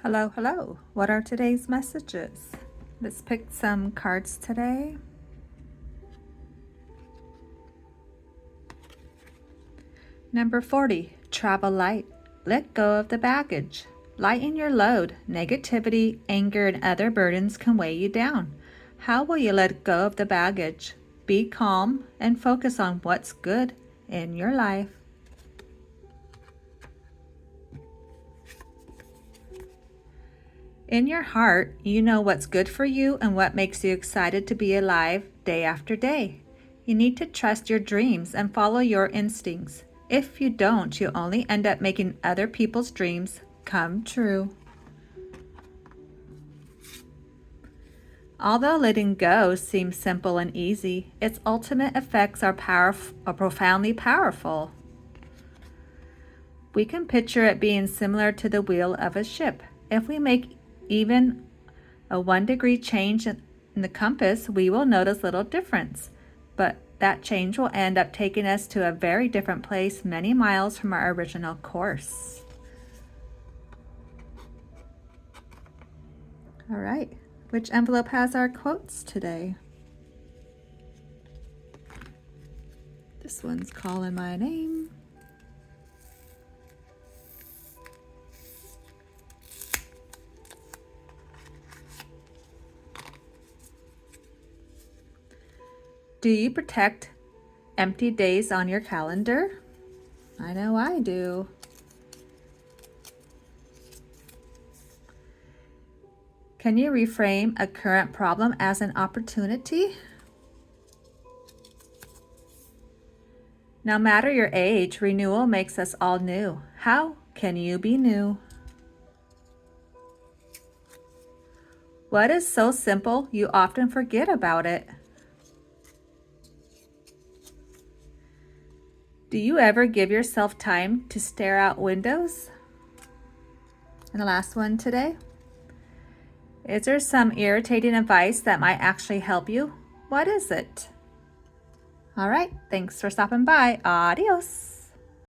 Hello, hello. What are today's messages? Let's pick some cards today. Number 40, travel light. Let go of the baggage. Lighten your load. Negativity, anger, and other burdens can weigh you down. How will you let go of the baggage? Be calm and focus on what's good in your life. In your heart, you know what's good for you and what makes you excited to be alive day after day. You need to trust your dreams and follow your instincts. If you don't, you only end up making other people's dreams come true. Although letting go seems simple and easy, its ultimate effects are profoundly powerful. We can picture it being similar to the wheel of a ship. If we make even a 1-degree change in the compass, we will notice little difference. But that change will end up taking us to a very different place many miles from our original course. All right, which envelope has our quotes today? This one's calling my name. Do you protect empty days on your calendar? I know I do. Can you reframe a current problem as an opportunity? No matter your age, renewal makes us all new. How can you be new? What is so simple you often forget about it? Do you ever give yourself time to stare out windows? And the last one today. Is there some irritating advice that might actually help you? What is it? All right, thanks for stopping by. Adios.